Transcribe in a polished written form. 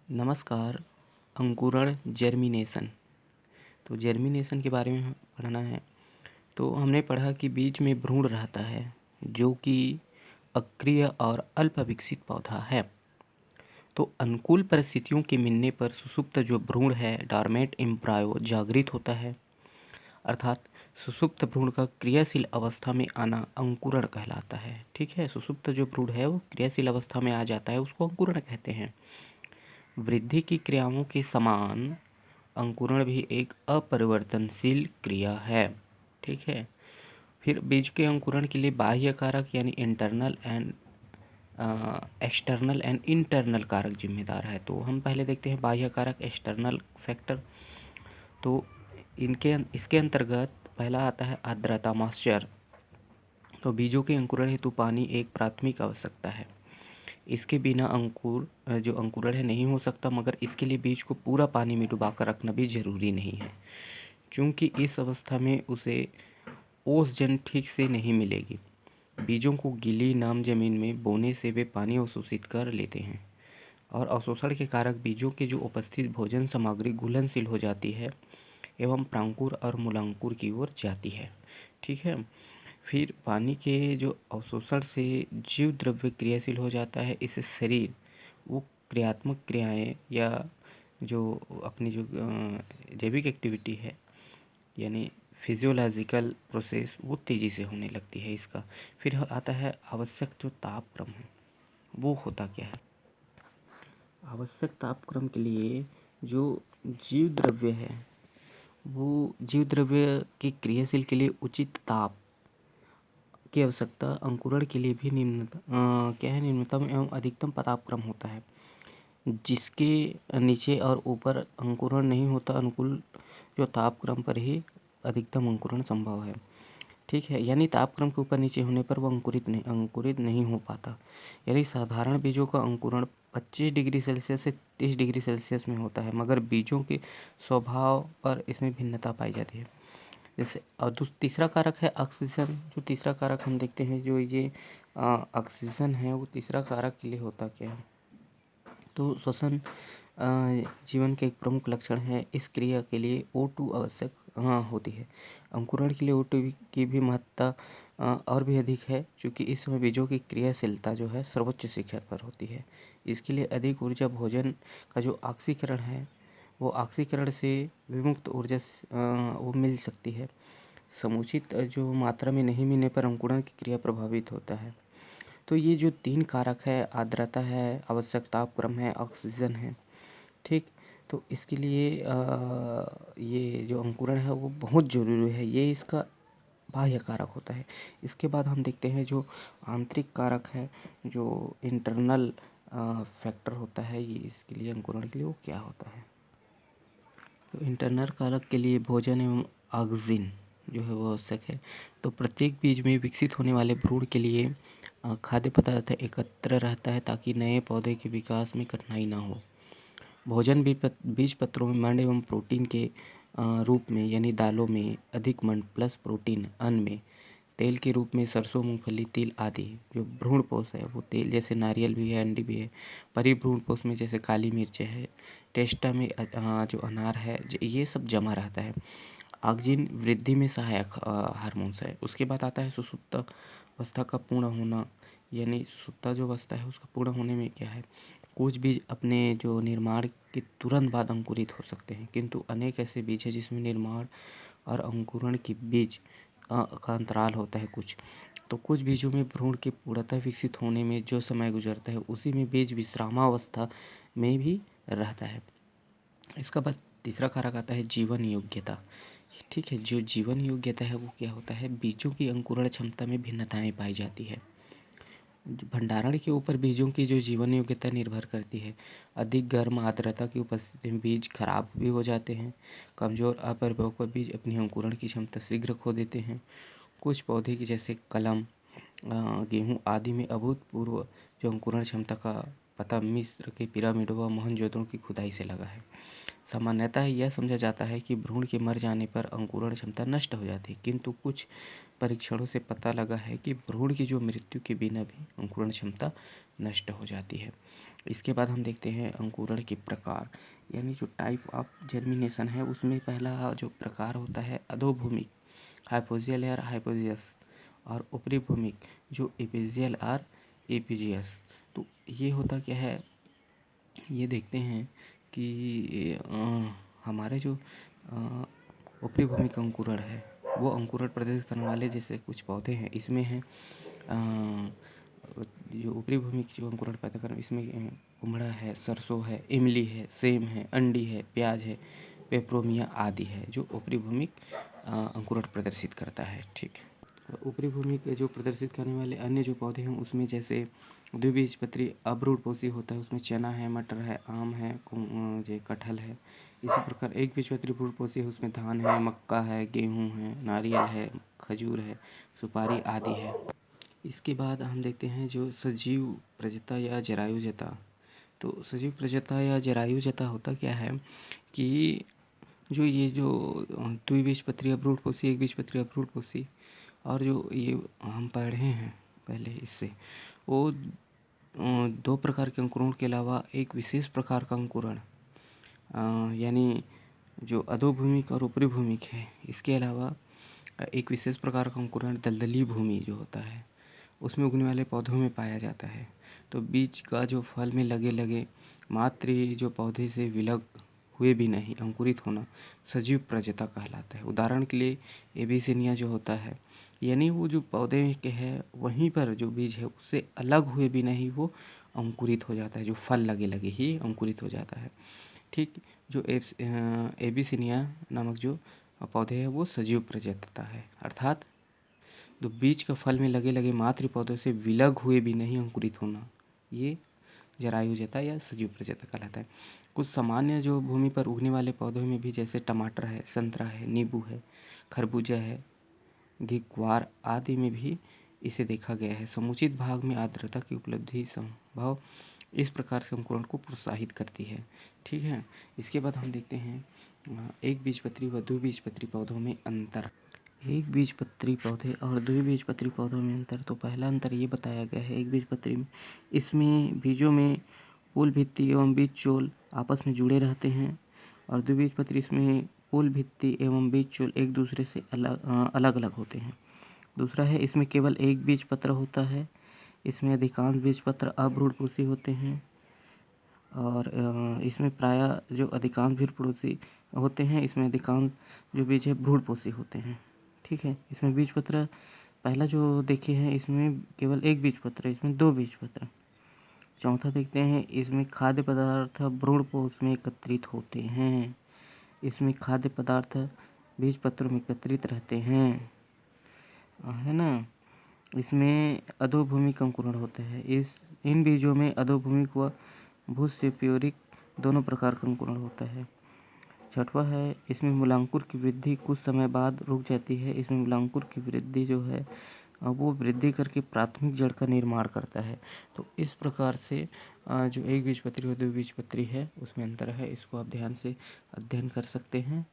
नमस्कार। अंकुरण जर्मिनेशन। तो जर्मिनेशन के बारे में पढ़ना है। तो हमने पढ़ा कि बीज में भ्रूण रहता है जो कि अक्रिय और अल्प विकसित पौधा है। तो अनुकूल परिस्थितियों के मिलने पर सुषुप्त जो भ्रूण है डॉर्मेंट एम्ब्रायो जागृत होता है, अर्थात सुषुप्त भ्रूण का क्रियाशील अवस्था में आना अंकुरण कहलाता है। ठीक है, सुषुप्त जो भ्रूण है वो क्रियाशील अवस्था में आ जाता है, उसको अंकुरण कहते हैं। वृद्धि की क्रियाओं के समान अंकुरण भी एक अपरिवर्तनशील क्रिया है। ठीक है, फिर बीज के अंकुरण के लिए बाह्य कारक यानी एक्सटर्नल एंड इंटरनल कारक जिम्मेदार है। तो हम पहले देखते हैं बाह्य कारक, एक्सटर्नल फैक्टर। तो इसके अंतर्गत पहला आता है आर्द्रता, मॉइस्चर। तो बीजों के अंकुरण हेतु पानी एक प्राथमिक आवश्यकता है। इसके बिना जो अंकुरण है नहीं हो सकता, मगर इसके लिए बीज को पूरा पानी में डुबाकर रखना भी जरूरी नहीं है, क्योंकि इस अवस्था में उसे ओसजन ठीक से नहीं मिलेगी। बीजों को गीली नम जमीन में बोने से वे पानी अवशोषित कर लेते हैं और अवशोषण के कारक बीजों के जो उपस्थित भोजन सामग्री घुलनशील हो जाती है एवं प्रांकुर और मूलांकुर की ओर जाती है। ठीक है, फिर पानी के जो अवशोषण से जीव द्रव्य क्रियाशील हो जाता है। इससे शरीर वो क्रियात्मक क्रियाएं या जो अपनी जो जैविक एक्टिविटी है यानी फिजियोलॉजिकल प्रोसेस वो तेज़ी से होने लगती है इसका। फिर आता है आवश्यक जो तापक्रम है वो होता क्या है। आवश्यक तापक्रम के लिए जो जीव द्रव्य है वो जीव द्रव्य की क्रियाशील के लिए उचित ताप की आवश्यकता अंकुरण के लिए भी न्यूनतम एवं अधिकतम तापक्रम होता है, जिसके नीचे और ऊपर अंकुरण नहीं होता। अनुकूल जो तापक्रम पर ही अधिकतम अंकुरण संभव है। ठीक है, यानी तापक्रम के ऊपर नीचे होने पर वह अंकुरित नहीं हो पाता। यानी साधारण बीजों का अंकुरण 25 डिग्री सेल्सियस से 30 डिग्री सेल्सियस में होता है, मगर बीजों के स्वभाव पर इसमें भिन्नता पाई जाती है। जैसे और तीसरा कारक है ऑक्सीजन। जो तीसरा कारक हम देखते हैं, जो ये ऑक्सीजन है वो तीसरा कारक के लिए होता क्या है। तो श्वसन जीवन के एक प्रमुख लक्षण है। इस क्रिया के लिए O2 आवश्यक होती है। अंकुरण के लिए O2 की भी महत्ता और भी अधिक है, क्योंकि इस समय बीजों की क्रियाशीलता जो है सर्वोच्च शिखर पर होती है। इसके लिए अधिक ऊर्जा भोजन का जो ऑक्सीकरण है वो ऑक्सीकरण से विमुक्त ऊर्जा वो मिल सकती है। समुचित जो मात्रा में नहीं मिलने पर अंकुरण की क्रिया प्रभावित होता है। तो ये जो 3 कारक है, आर्द्रता है, आवश्यक तापक्रम है, ऑक्सीजन है। ठीक, तो इसके लिए ये जो अंकुरण है वो बहुत ज़रूरी है। ये इसका बाह्य कारक होता है। इसके बाद हम देखते हैं जो आंतरिक कारक है, जो इंटरनल फैक्टर होता है, ये इसके लिए अंकुरण के लिए वो क्या होता है। तो इंटरनल कारक के लिए भोजन एवं ऑक्सीजन जो है वो आवश्यक है। तो प्रत्येक बीज में विकसित होने वाले भ्रूण के लिए खाद्य पदार्थ एकत्र रहता है ताकि नए पौधे के विकास में कठिनाई ना हो। भोजन भी बीज पत्रों में मंड एवं प्रोटीन के रूप में यानी दालों में अधिक मंड प्लस प्रोटीन, अन्न में तेल के रूप में सरसों, मूंगफली, तिल आदि। जो भ्रूणपोष है वो तेल जैसे नारियल भी है, अंडी भी है। परिभ्रूणपोष में जैसे काली मिर्च है, टेस्टा में जो अनार है, ये सब जमा रहता है। ऑक्सीजन वृद्धि में सहायक हार्मोन्स है। उसके बाद आता है सुषुप्त अवस्था का पूर्ण होना, यानी सुषुप्त जो अवस्था है उसका पूर्ण होने में क्या है, कुछ बीज अपने जो निर्माण के तुरंत बाद अंकुरित हो सकते हैं, किंतु अनेक ऐसे बीज हैं जिसमें निर्माण और अंकुरण के बीज का अंतराल होता है कुछ। तो कुछ बीजों में भ्रूण के पूर्णतः विकसित होने में जो समय गुजरता है उसी में बीज विश्रामावस्था में भी रहता है। इसका बाद तीसरा कारक आता है जीवन योग्यता। ठीक है, जो जीवन योग्यता है वो क्या होता है, बीजों की अंकुरण क्षमता में भिन्नताएं पाई जाती है। भंडारण के ऊपर बीजों की जो जीवन योग्यता निर्भर करती है। अधिक गर्म आर्द्रता की उपस्थिति में बीज खराब भी हो जाते हैं। कमज़ोर अपरिपक्व बीज अपनी अंकुरण की क्षमता शीघ्र खो देते हैं। कुछ पौधे की जैसे कलम, गेहूँ आदि में अभूतपूर्व जो अंकुरण क्षमता का पता मिस्र के पिरामिड व मोहनजोदड़ो की खुदाई से लगा है। सामान्यतः यह समझा जाता है कि भ्रूण के मर जाने पर अंकुरण क्षमता नष्ट हो जाती है, किंतु कुछ परीक्षणों से पता लगा है कि भ्रूण की जो मृत्यु के बिना भी अंकुरण क्षमता नष्ट हो जाती है। इसके बाद हम देखते हैं अंकुरण के प्रकार, यानी जो टाइप ऑफ जर्मिनेशन है उसमें पहला जो प्रकार होता है अधोभूमिक, हाइपोजियल और हाइपोजियस, और ऊपरी भूमिक जो एपिजियल और एपिजियस। तो ये होता क्या है, ये देखते हैं कि हमारे जो ऊपरी भूमिक अंकुरण है वो अंकुरण प्रदर्शित करने वाले जैसे कुछ पौधे हैं, इसमें हैं जो ऊपरी भूमि की जो अंकुरण पैदा कर इसमें कुम्हड़ा है, सरसों है, इमली है, सेम है, अंडी है, प्याज है, पेपरोमिया आदि है जो ऊपरी भूमि अंकुरण प्रदर्शित करता है। ठीक, ऊपरी भूमि के जो प्रदर्शित करने वाले अन्य जो पौधे हैं उसमें जैसे द्विबीजपत्री अब्रूटपोषी होता है, उसमें चना है, मटर है, आम है, जो कटहल है। इसी प्रकार एक बीजपत्री फ्रूटपोषी है, उसमें धान है, मक्का है, गेहूँ है, नारियल है, खजूर है, सुपारी आदि है। इसके बाद हम देखते हैं जो सजीव प्रजता या जरायुजता। तो सजीव प्रजता या जरायुजता होता क्या है कि जो ये जो द्विबीजपत्री अब्रूटपोषी, एक बीजपत्री अब्रूटपोषी और जो ये हम पढ़े हैं पहले इससे, वो दो प्रकार के अंकुरण के अलावा एक विशेष प्रकार का अंकुरण यानी जो अधोभूमिक और ऊपरी भूमिक है, इसके अलावा एक विशेष प्रकार का अंकुरण दलदली भूमि जो होता है उसमें उगने वाले पौधों में पाया जाता है। तो बीज का जो फल में लगे लगे मात्र जो पौधे से विलग हुए भी नहीं अंकुरित होना सजीव प्रजता कहलाता है। उदाहरण के लिए एबीसिनिया जो होता है, यानी वो जो पौधे के है वहीं पर जो बीज है उससे अलग हुए भी नहीं वो अंकुरित हो जाता है, जो फल लगे लगे ही अंकुरित हो जाता है। ठीक, जो एबीसिनिया नामक जो पौधे है वो सजीव प्रजता है, अर्थात तो बीज का फल में लगे लगे मातृ पौधों से विलग हुए भी नहीं अंकुरित होना, ये जरायुजता या सजीव प्रजता कहलाता है। कुछ सामान्य जो भूमि पर उगने वाले पौधों में भी जैसे टमाटर है, संतरा है, नींबू है, खरबूजा है, घिक्वार आदि में भी इसे देखा गया है। समुचित भाग में आर्द्रता की उपलब्धि संभव इस प्रकार से अंकुरण को प्रोत्साहित करती है। ठीक है, इसके बाद हम देखते हैं एक बीजपत्री व द्विबीजपत्री पौधों में अंतर। एक बीजपत्री पौधे और द्विबीजपत्री पौधों में अंतर। तो पहला अंतर ये बताया गया है एक बीजपत्री में, इसमें बीजों में मूल भित्ति एवं बीज चोल आपस में जुड़े रहते हैं, और द्विबीजपत्री इसमें मूल भित्ति एवं बीज चोल एक दूसरे से अलग अलग होते हैं। दूसरा है इसमें केवल एक बीजपत्र होता है, इसमें अधिकांश बीजपत्र अभ्रूणपोषी होते हैं, और इसमें प्रायः जो अधिकांश भ्रूणपोषी होते हैं, इसमें अधिकांश जो बीज है भ्रूणपोषी होते हैं। ठीक है, इसमें बीजपत्र पहला जो देखे हैं इसमें केवल एक बीजपत्र, इसमें दो बीजपत्र। चौथा देखते हैं इसमें खाद्य पदार्थ भ्रूणपोष में एकत्रित होते हैं, इसमें खाद्य पदार्थ बीजपत्रों में एकत्रित रहते हैं, है ना। इसमें अधोभूमिक अंकुरण होता है, इन बीजों में अधोभूमिक व भूस्यप्योरिक दोनों प्रकार का अंकुरण होता है। छठवां है इसमें मूलांकुर की वृद्धि कुछ समय बाद रुक जाती है, इसमें मूलांकुर की वृद्धि जो है वो वृद्धि करके प्राथमिक जड़ का निर्माण करता है। तो इस प्रकार से जो एक बीजपत्री और द्विबीजपत्री है उसमें अंतर है, इसको आप ध्यान से अध्ययन कर सकते हैं।